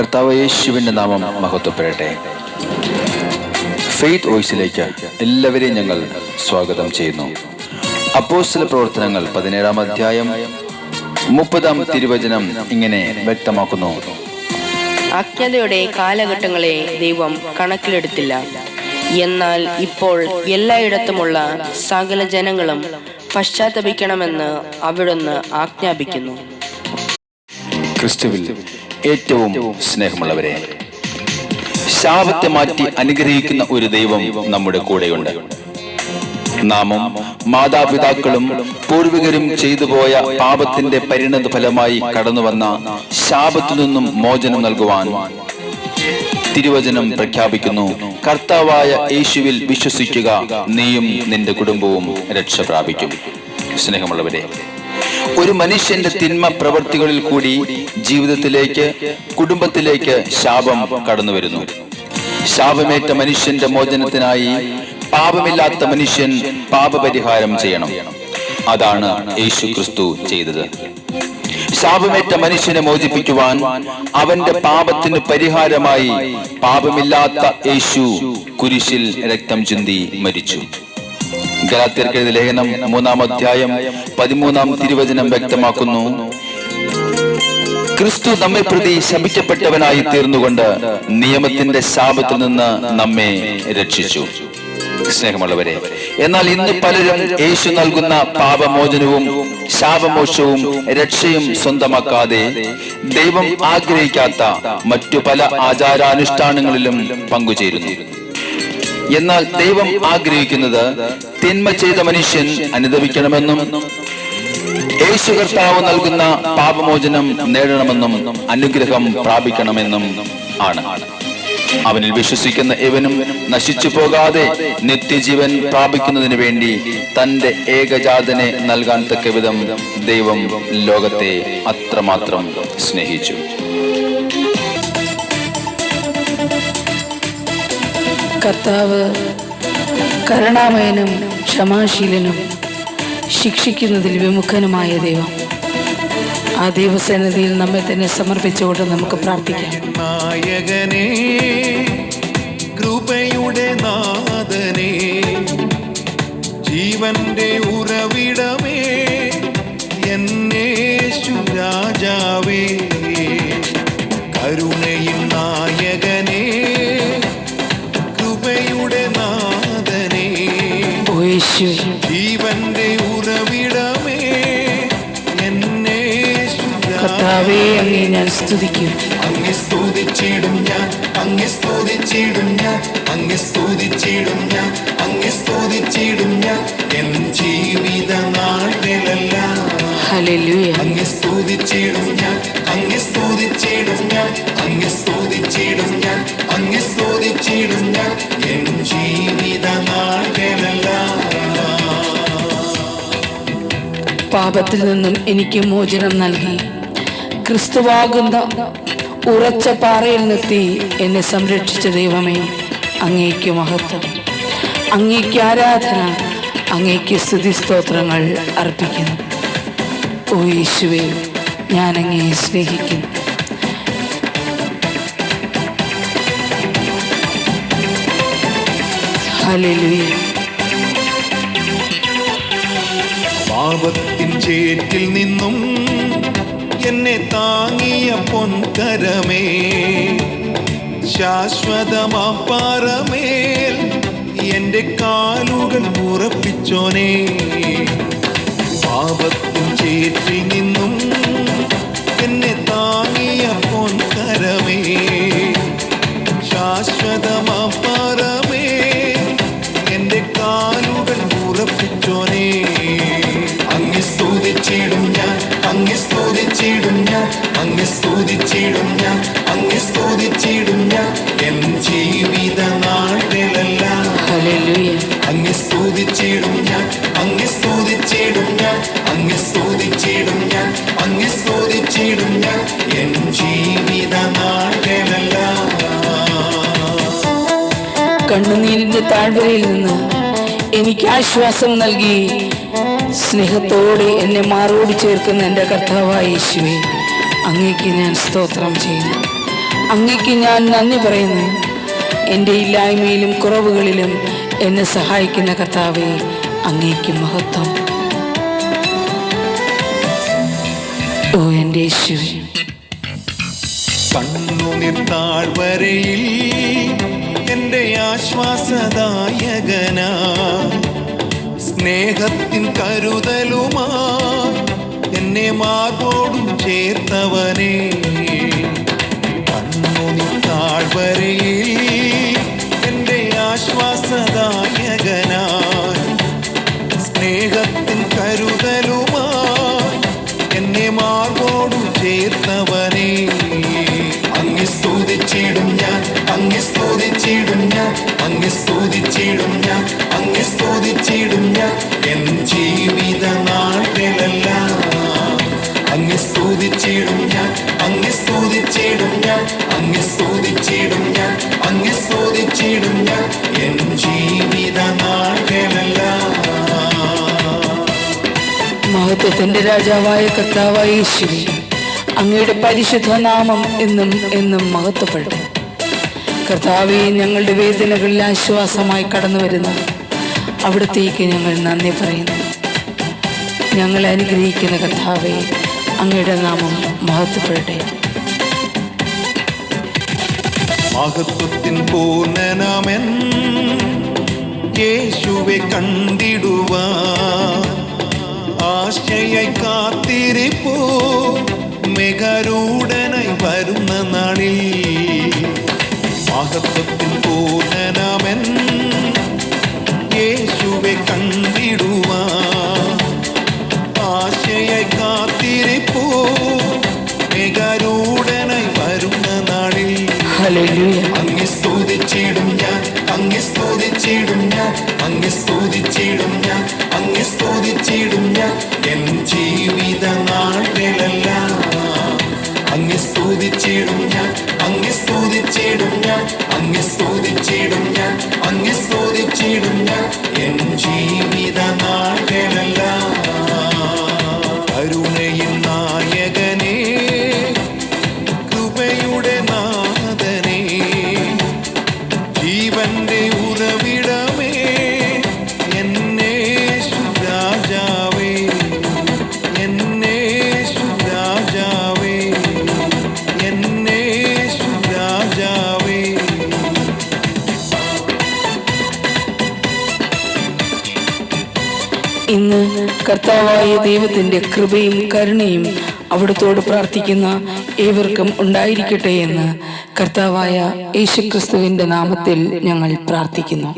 കർത്താവ് യേശുവിൻ്റെ നാമം മഹത്വപ്പെടട്ടെ. ഫെയ്ത്ത് വോയിസിലേക്ക് എല്ലാവരെയും ഞങ്ങൾ സ്വാഗതം ചെയ്യുന്നു. അപ്പോസ്തല പ്രവർത്തനങ്ങൾ 17-ാം അധ്യായം 30-ാം തിരുവചനം ഇങ്ങനെ വ്യക്തമാക്കുന്നു: അജ്ഞതയുടെ കാലഘട്ടങ്ങളെ ദൈവം കണക്കിലെടുത്തില്ല. എന്നാൽ ഇപ്പോൾ എല്ലായിടത്തുമുള്ള സകല ജനങ്ങളും പശ്ചാത്തപിക്കണമെന്ന് അവിടുന്ന് ആജ്ഞാപിക്കുന്നു. ക്രിസ്തുവിൽ ഏറ്റവും സ്നേഹമുള്ളവരെ, ശാപത്തെ മാറ്റി അനുഗ്രഹിക്കുന്ന ഒരു ദൈവം നമ്മുടെ കൂടെയുണ്ട്. നാമും മാതാപിതാക്കളും പൂർവികരും ചെയ്തുപോയ പാപത്തിന്റെ പരിണത ഫലമായി കടന്നുവന്ന ശാപത്തു നിന്നും മോചനം നൽകുവാൻ തിരുവചനം പ്രഖ്യാപിക്കുന്നു: കർത്താവായ യേശുവിൽ വിശ്വസിക്കുക, നീയും നിന്റെ കുടുംബവും രക്ഷ പ്രാപിക്കും. സ്നേഹമുള്ളവരെ, ഒരു മനുഷ്യന്റെ തിന്മ പ്രവൃത്തികളിൽ കൂടി ജീവിതത്തിലേക്ക്, കുടുംബത്തിലേക്ക് ശാപം കടന്നു വരുന്നു. ശാപമേറ്റ മനുഷ്യന്റെ മോചനത്തിനായി പാപമില്ലാത്ത മനുഷ്യൻ പാപപരിഹാരം ചെയ്യണം. അതാണ് യേശു ക്രിസ്തു ചെയ്തത്. ശാപമേറ്റ മനുഷ്യനെ മോചിപ്പിക്കുവാൻ അവന്റെ പാപത്തിന് പരിഹാരമായി പാപമില്ലാത്ത യേശു കുരിശിൽ രക്തം ചിന്തി മരിച്ചു. ഗലാത്യർക്കെഴുതിയ ലേഖനം 3-ാം അധ്യായം 13-ാം തിരുവചനം വ്യക്തമാക്കുന്നു: ക്രിസ്തു നമ്മെ പ്രതി ശപിക്കപ്പെട്ടവനായി തീർന്നുകൊണ്ട് നിയമത്തിന്റെ ശാപത്തിൽ നിന്ന് നമ്മെ രക്ഷിച്ചു. സ്നേഹമുള്ളവരെ, എന്നാൽ ഇന്ന് പലരും യേശു നൽകുന്ന പാപമോചനവും ശാപമോക്ഷവും രക്ഷയും സ്വന്തമാക്കാതെ ദൈവം ആഗ്രഹിക്കാത്ത മറ്റു പല ആചാരാനുഷ്ഠാനങ്ങളിലും പങ്കുചേരുന്നു. എന്നാൽ ദൈവം ആഗ്രഹിക്കുന്നത് തിന്മ ചെയ്ത മനുഷ്യൻ അനുദപിക്കണമെന്നും യേശു കർത്താവ് നൽകുന്ന പാപമോചനം നേടണമെന്നും അനുഗ്രഹം പ്രാപിക്കണമെന്നും ആണ്. അവനിൽ വിശ്വസിക്കുന്ന ഏവനും നശിച്ചു പോകാതെ നിത്യജീവൻ പ്രാപിക്കുന്നതിന് വേണ്ടി തന്റെ ഏകജാതനെ നൽകാൻ തക്കവിധം ദൈവം ലോകത്തെ അത്രമാത്രം സ്നേഹിച്ചു. കർത്താവ് കരുണാമയനും ക്ഷമാശീലനും ശിക്ഷിക്കുന്നതിൽ വിമുഖനുമായ ദൈവം. ആ ദൈവസന്നിധിയിൽ നമ്മെ തന്നെ സമർപ്പിച്ചുകൊണ്ട് നമുക്ക് പ്രാർത്ഥിക്കാം. നായകനേ, കൃപയുടെ നാഥനേ, ജീവന്റെ ഉറവിടമേ, എന്നേശു രാജാവേ, കരുണയിൻ നായകനേ, കൃപയുടെ നാഥനേ, ജീവന്റെ ഉറവിടമേ, കർത്താവേ, അങ്ങേ ഞാൻ സ്തുതിക്കും. അങ്ങെ സ്തുതിച്ചിടും ഞാൻ, അങ്ങെ സ്തുതിച്ചിടും ഞാൻ, അങ്ങെ സ്തുതിച്ചിടും ഞാൻ, അങ്ങെ സ്തുതിച്ചിടും ഞാൻ എൻ ജീവിത നാളിലെല്ലാം. ഹല്ലേലൂയ. അങ്ങെ സ്തുതിച്ചിടും ഞാൻ, അങ്ങെ സ്തുതിച്ചിടും ഞാൻ, അങ്ങെ സ്തുതിച്ചിടും ഞാൻ, അങ്ങെ സ്തുതിച്ചിടും ഞാൻ എൻ ജീവിത നാളിലെല്ലാം. പാപത്തിൽ നിന്നും എനിക്ക് മോചനം നൽകി ക്രിസ്തുവാകുന്ന ഉറച്ച പാറയിൽ നിർത്തി എന്നെ സംരക്ഷിച്ച ദൈവമേ, അങ്ങേക്ക് മഹത്വം, അങ്ങേക്ക് ആരാധന, അങ്ങേക്ക് സ്തുതി സ്തോത്രങ്ങൾ അർപ്പിക്കുന്നു. ഓ യേശുവേ, ഞാൻ അങ്ങയെ സ്നേഹിക്കുന്നു. ഹല്ലേലൂയ. പാപത്തിൻ ചേറ്റിൽ നിന്നും എന്നെ താങ്ങിയ പൊൻകരമേ, ശാശ്വതമാം പാറമേൽ എൻ്റെ കാലുകൾ ഉറപ്പിച്ചോനേ. പാപത്തിൻ ചേറ്റിൽ നിന്നും എന്നെ താങ്ങിയ പൊൻകരമേ, ശാശ്വതമാം പാറമേൽ എൻ്റെ കാലുകൾ ഉറപ്പിച്ചോനേ. അങ്ങെ സ്തുതിച്ചിടും ഞാൻ, അങ്ങെ സ്തുതിച്ചിടും ഞാൻ, അങ്ങെ സ്തുതിച്ചിടും ഞാൻ, അങ്ങെ സ്തുതിച്ചിടും ഞാൻ എൻ ജീവിത നാളിലെല്ലാം. ഹല്ലേലൂയ. അങ്ങെ സ്തുതിച്ചിടും ഞാൻ, അങ്ങെ സ്തുതിച്ചിടും ഞാൻ, അങ്ങെ സ്തുതിച്ചിടും ഞാൻ, അങ്ങെ സ്തുതിച്ചിടും ഞാൻ എൻ ജീവിത നാളിലെല്ലാം. കണ്ണുനീരിന്റെ താഴ്വരയിൽ നിന്ന് എനിക്ക് ആശ്വാസം നൽകി സ്നേഹത്തോടെ എന്നെ മാറോട് ചേർക്കുന്ന എൻ്റെ കർത്താവായ യേശുവേ, അങ്ങേക്ക് ഞാൻ സ്തോത്രം ചെയ്യുന്നു. അങ്ങയ്ക്ക് ഞാൻ നന്ദി പറയുന്നു. എൻ്റെ ഇല്ലായ്മയിലും കുറവുകളിലും എന്നെ സഹായിക്കുന്ന കർത്താവേ, അങ്ങേക്ക് മഹത്വം. ഓ എൻ്റെ യേശുവേ, കണ്ണുനീർ താഴ്വരയിൽ എൻ്റെ ആശ്വാസദായകനാ, സ്നേഹത്തിൻ കരുതലുമാ എന്നെ മാർബോടും ചേർത്തവനേ. കണ്ണുനീർ താഴ്വരയിൽ എൻ്റെ ആശ്വാസദായകനാ, സ്നേഹത്തിൻ കരുതലുമാ എന്നെ മാർബോടും ചേർത്തവനേ. അങ്ങെ സ്തുതിച്ചിടും ഞാൻ, അങ്ങെ സ്തുതിച്ചിടും ഞാൻ, അങ്ങെ സ്തുതിച്ചിടും ഞാൻ, അങ്ങെ സ്തുതിച്ചിടും ഞാൻ എൻ ജീവിത നാളുകളെല്ലാം. അങ്ങെ സ്തുതിച്ചിടും ഞാൻ, അങ്ങെ സ്തുതിച്ചിടും ഞാൻ, അങ്ങെ സ്തുതിച്ചിടും ഞാൻ, അങ്ങെ സ്തുതിച്ചിടും ഞാൻ എൻ ജീവിത നാളുകളെല്ലാം. മഹത്വത്തിന്റെ രാജാവായ കർത്താവായ യേശുവേ, അങ്ങയുടെ പരിശുദ്ധ നാമം എന്നും എന്നും മഹത്വപ്പെടട്ടെ. കർത്താവേ, ഞങ്ങളുടെ വേദനകളിൽ ആശ്വാസമായി കടന്നു വരുന്ന അവിടത്തേക്ക് ഞങ്ങൾ നന്ദി പറയുന്നു. ഞങ്ങളെ അനുഗ്രഹിക്കുന്ന കർത്താവേ, അങ്ങയുടെ നാമം മഹത്വപ്പെടട്ടെ. മഹത്വത്തിൻ പൂർണ്ണനാമൻ യേശുവെ കണ്ടിടുവാൻ ആശയായി കാത്തിരിപ്പൂ മെഗരൂഢനായി വരുന്ന നാളിൽ. മഹത്വത്തിൻ പൂർണ്ണനാമൻ യേശുവെ കണ്ടിടുവാൻ ആശയായി കാത്തിരിപ്പൂ മെഗരൂഢനായി വരുന്ന നാളിൽ. ഹല്ലേലൂയ. അങ്ങെ സ്തുതിച്ചിടും ഞാൻ, അങ്ങെ സ്തുതിച്ചിടും ഞാൻ, അങ്ങെ സ്തുതിച്ചിടും ഞാൻ, അങ്ങെ സ്തുതിച്ചിടും ഞാൻ എൻ ജീവിത നാളുകളെല്ലാം. അങ്ങെ സ്തുതിച്ചിടും ഞാൻ, അങ്ങെ സ്തുതിച്ചിടും ഞാൻ, അങ്ങെ സ്തുതിച്ചിടും ഞാൻ, അങ്ങെ സ്തുതിച്ചിടും ഞാൻ എൻ ജീവിത നാളുകളെല്ലാം. കരുണയിൻ നായകനേ, കൃപയുടെ നാഥനേ, ജീവന്റെ ഉറവിടമേ, എന്നേശു രാജാവേ, എന്നേശു രാജാവേ, എന്നേശു രാജാവേ. ഇന്ന് കർത്താവായ ദൈവത്തിന്റെ കൃപയും കരുണയും അവിടുത്തോട് പ്രാർത്ഥിക്കുന്ന ഏവർക്കും ഉണ്ടായിരിക്കട്ടെ എന്ന് കർത്താവായ യേശുക്രിസ്തുവിന്റെ നാമത്തിൽ ഞങ്ങൾ പ്രാർത്ഥിക്കുന്നു.